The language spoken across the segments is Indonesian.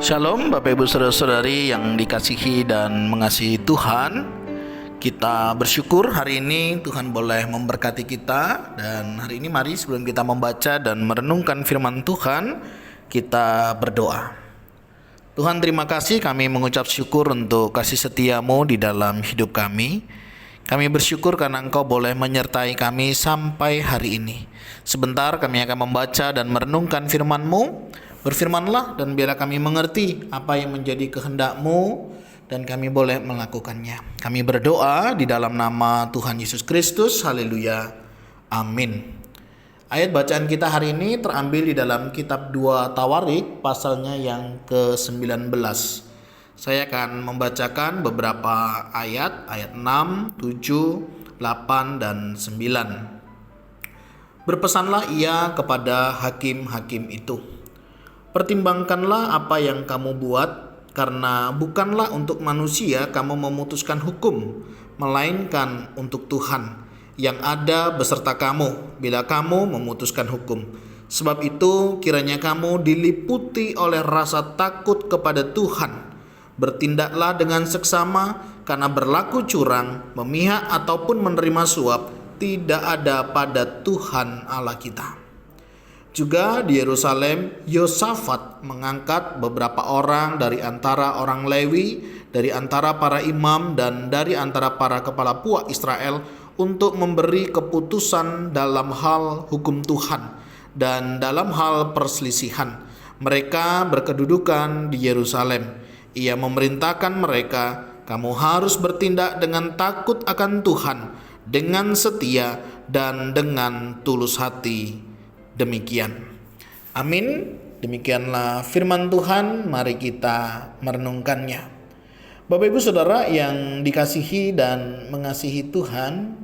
Shalom Bapak Ibu Saudara-saudari yang dikasihi dan mengasihi Tuhan. Kita bersyukur hari ini Tuhan boleh memberkati kita. Dan hari ini mari sebelum kita membaca dan merenungkan firman Tuhan, kita berdoa. Tuhan, terima kasih, kami mengucap syukur untuk kasih setiamu di dalam hidup kami. Kami bersyukur karena Engkau boleh menyertai kami sampai hari ini. Sebentar kami akan membaca dan merenungkan firman-Mu. Berfirmanlah dan biarlah kami mengerti apa yang menjadi kehendak-Mu dan kami boleh melakukannya. Kami berdoa di dalam nama Tuhan Yesus Kristus. Haleluya. Amin. Ayat bacaan kita hari ini terambil di dalam kitab 2 Tawarik pasalnya yang ke-19. Saya akan membacakan beberapa ayat 6, 7, 8, dan 9. Berpesanlah ia kepada hakim-hakim itu. Pertimbangkanlah apa yang kamu buat, karena bukanlah untuk manusia kamu memutuskan hukum, melainkan untuk Tuhan yang ada beserta kamu bila kamu memutuskan hukum. Sebab itu kiranya kamu diliputi oleh rasa takut kepada Tuhan. Bertindaklah dengan seksama, karena berlaku curang, memihak ataupun menerima suap tidak ada pada Tuhan Allah kita. Juga di Yerusalem, Yosafat mengangkat beberapa orang dari antara orang Lewi, dari antara para imam, dan dari antara para kepala puak Israel untuk memberi keputusan dalam hal hukum Tuhan dan dalam hal perselisihan. Mereka berkedudukan di Yerusalem. Ia memerintahkan mereka, kamu harus bertindak dengan takut akan Tuhan, dengan setia dan dengan tulus hati. Demikian. Amin. Demikianlah firman Tuhan. Mari kita merenungkannya. Bapak Ibu Saudara yang dikasihi dan mengasihi Tuhan,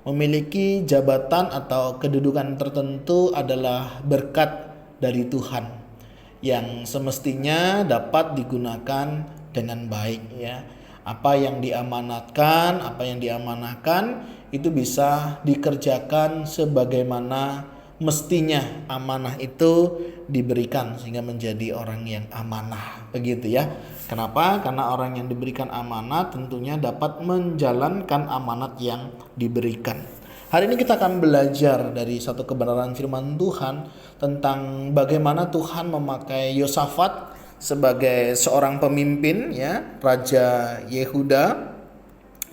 memiliki jabatan atau kedudukan tertentu adalah berkat dari Tuhan yang semestinya dapat digunakan dengan baik, ya. Apa yang diamanatkan, apa yang diamanahkan itu bisa dikerjakan sebagaimana mestinya amanah itu diberikan sehingga menjadi orang yang amanah, begitu ya. Kenapa? Karena orang yang diberikan amanat tentunya dapat menjalankan amanat yang diberikan. Hari ini kita akan belajar dari satu kebenaran firman Tuhan tentang bagaimana Tuhan memakai Yosafat sebagai seorang pemimpin, ya, Raja Yehuda,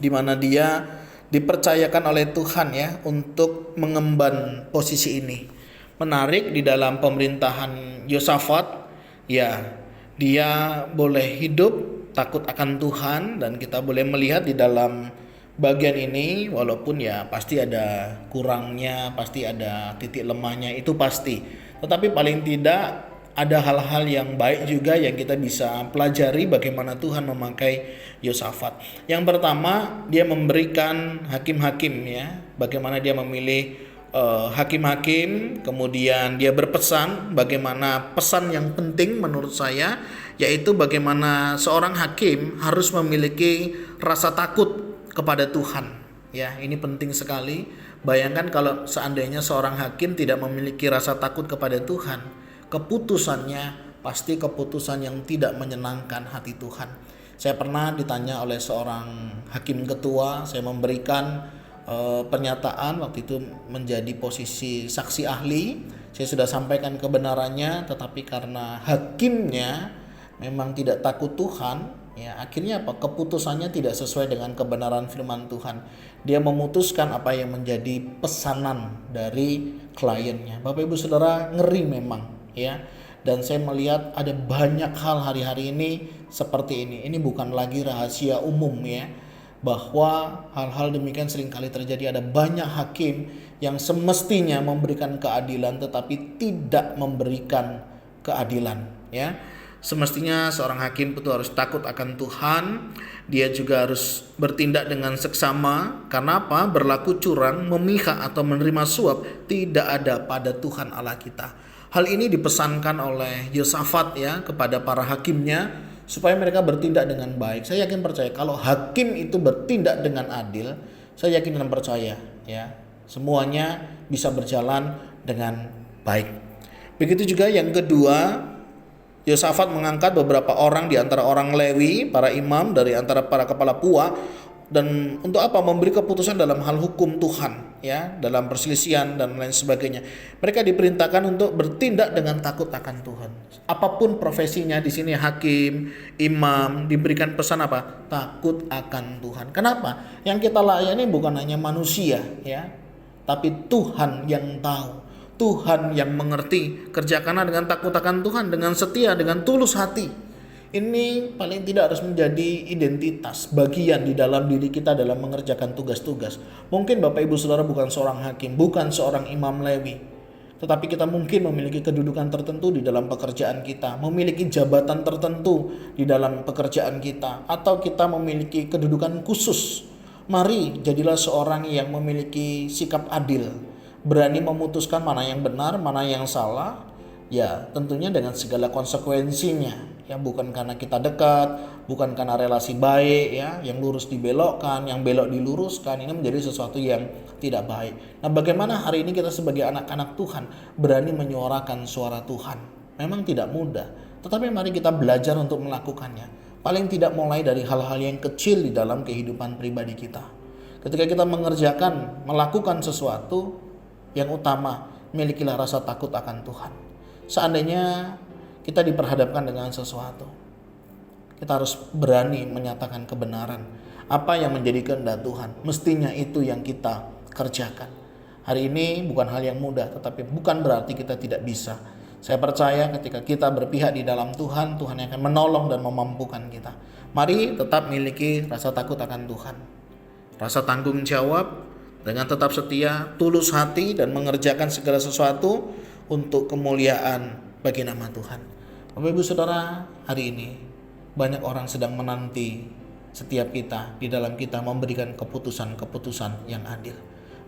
di mana dia dipercayakan oleh Tuhan, ya, untuk mengemban posisi ini. Menarik di dalam pemerintahan Yosafat, ya, dia boleh hidup takut akan Tuhan, dan kita boleh melihat di dalam bagian ini walaupun ya pasti ada kurangnya, pasti ada titik lemahnya, itu pasti. Tetapi paling tidak ada hal-hal yang baik juga yang kita bisa pelajari bagaimana Tuhan memakai Yosafat. Yang pertama, dia memberikan hakim-hakim, ya. Bagaimana dia memilih hakim-hakim, kemudian dia berpesan bagaimana pesan yang penting menurut saya, yaitu bagaimana seorang hakim harus memiliki rasa takut kepada Tuhan. Ya, ini penting sekali. Bayangkan kalau seandainya seorang hakim tidak memiliki rasa takut kepada Tuhan, keputusannya pasti keputusan yang tidak menyenangkan hati Tuhan. Saya pernah ditanya oleh seorang hakim ketua, saya memberikan pernyataan waktu itu menjadi posisi saksi ahli. Saya sudah sampaikan kebenarannya, tetapi karena hakimnya memang tidak takut Tuhan, ya, akhirnya apa? Keputusannya tidak sesuai dengan kebenaran firman Tuhan. Dia memutuskan apa yang menjadi pesanan dari kliennya. Bapak Ibu Saudara, ngeri memang, ya. Dan saya melihat ada banyak hal hari-hari ini seperti ini. Ini bukan lagi rahasia umum, ya, bahwa hal-hal demikian seringkali terjadi. Ada banyak hakim yang semestinya memberikan keadilan tetapi tidak memberikan keadilan, ya. Semestinya seorang hakim itu harus takut akan Tuhan. Dia juga harus bertindak dengan seksama. Karena apa? Berlaku curang, memihak atau menerima suap tidak ada pada Tuhan Allah kita. Hal ini dipesankan oleh Yosafat, ya, kepada para hakimnya supaya mereka bertindak dengan baik. Saya yakin percaya kalau hakim itu bertindak dengan adil, saya yakin dan percaya, ya, semuanya bisa berjalan dengan baik. Begitu juga yang kedua, Yosafat mengangkat beberapa orang di antara orang Lewi, para imam dari antara para kepala puak, dan untuk apa? Memberi keputusan dalam hal hukum Tuhan, ya, dalam perselisihan dan lain sebagainya. Mereka diperintahkan untuk bertindak dengan takut akan Tuhan. Apapun profesinya di sini, hakim, imam, diberikan pesan apa? Takut akan Tuhan. Kenapa? Yang kita layani bukan hanya manusia, ya, tapi Tuhan yang tahu, Tuhan yang mengerti. Kerjakanlah dengan takut akan Tuhan, dengan setia, dengan tulus hati. Ini paling tidak harus menjadi identitas, bagian di dalam diri kita dalam mengerjakan tugas-tugas. Mungkin Bapak Ibu Saudara bukan seorang hakim, bukan seorang imam Lewi, tetapi kita mungkin memiliki kedudukan tertentu di dalam pekerjaan kita, memiliki jabatan tertentu di dalam pekerjaan kita, atau kita memiliki kedudukan khusus. Mari jadilah seorang yang memiliki sikap adil, berani memutuskan mana yang benar, mana yang salah, ya tentunya dengan segala konsekuensinya. Ya, bukan karena kita dekat, bukan karena relasi baik, ya, yang lurus dibelokkan, yang belok diluruskan, ini menjadi sesuatu yang tidak baik. Nah, bagaimana hari ini kita sebagai anak-anak Tuhan berani menyuarakan suara Tuhan? Memang tidak mudah, tetapi mari kita belajar untuk melakukannya. Paling tidak mulai dari hal-hal yang kecil di dalam kehidupan pribadi kita. Ketika kita melakukan sesuatu, yang utama, milikilah rasa takut akan Tuhan. Seandainya kita diperhadapkan dengan sesuatu, kita harus berani menyatakan kebenaran. Apa yang menjadi kehendak Tuhan, mestinya itu yang kita kerjakan. Hari ini bukan hal yang mudah, tetapi bukan berarti kita tidak bisa. Saya percaya ketika kita berpihak di dalam Tuhan, Tuhan yang akan menolong dan memampukan kita. Mari tetap miliki rasa takut akan Tuhan, rasa tanggung jawab, dengan tetap setia, tulus hati, dan mengerjakan segala sesuatu untuk kemuliaan bagi nama Tuhan. Bapak Ibu Saudara, hari ini banyak orang sedang menanti setiap kita di dalam kita memberikan keputusan-keputusan yang adil,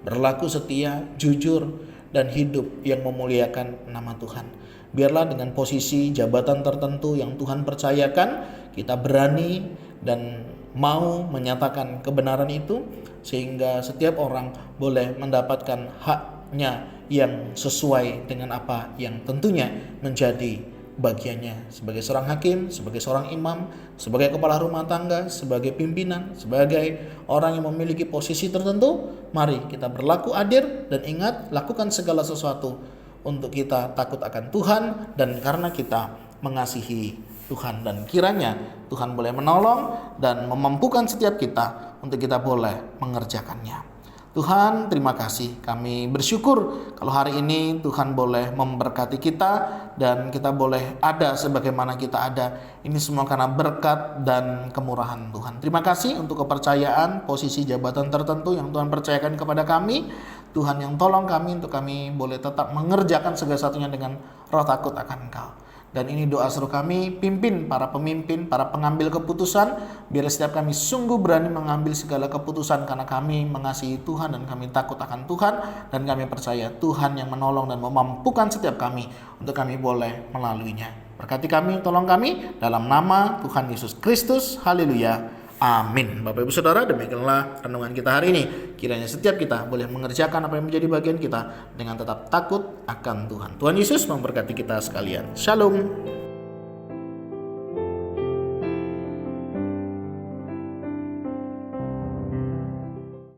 berlaku setia, jujur, dan hidup yang memuliakan nama Tuhan. Biarlah dengan posisi jabatan tertentu yang Tuhan percayakan, kita berani dan mau menyatakan kebenaran itu, sehingga setiap orang boleh mendapatkan haknya yang sesuai dengan apa yang tentunya menjadi bagiannya sebagai seorang hakim, sebagai seorang imam, sebagai kepala rumah tangga, sebagai pimpinan, sebagai orang yang memiliki posisi tertentu. Mari kita berlaku adil dan ingat, lakukan segala sesuatu untuk kita takut akan Tuhan dan karena kita mengasihi Tuhan, dan kiranya Tuhan boleh menolong dan memampukan setiap kita untuk kita boleh mengerjakannya. Tuhan, terima kasih. Kami bersyukur kalau hari ini Tuhan boleh memberkati kita dan kita boleh ada sebagaimana kita ada. Ini semua karena berkat dan kemurahan Tuhan. Terima kasih untuk kepercayaan posisi jabatan tertentu yang Tuhan percayakan kepada kami. Tuhan yang tolong kami untuk kami boleh tetap mengerjakan segala satunya dengan roh takut akan Engkau. Dan ini doa seru kami, pimpin para pemimpin, para pengambil keputusan, biar setiap kami sungguh berani mengambil segala keputusan karena kami mengasihi Tuhan dan kami takut akan Tuhan, dan kami percaya Tuhan yang menolong dan memampukan setiap kami untuk kami boleh melaluinya. Berkati kami, tolong kami, dalam nama Tuhan Yesus Kristus. Haleluya. Amin. Bapak Ibu Saudara, demikianlah renungan kita hari ini. Kiranya setiap kita boleh mengerjakan apa yang menjadi bagian kita dengan tetap takut akan Tuhan. Tuhan Yesus memberkati kita sekalian. Shalom.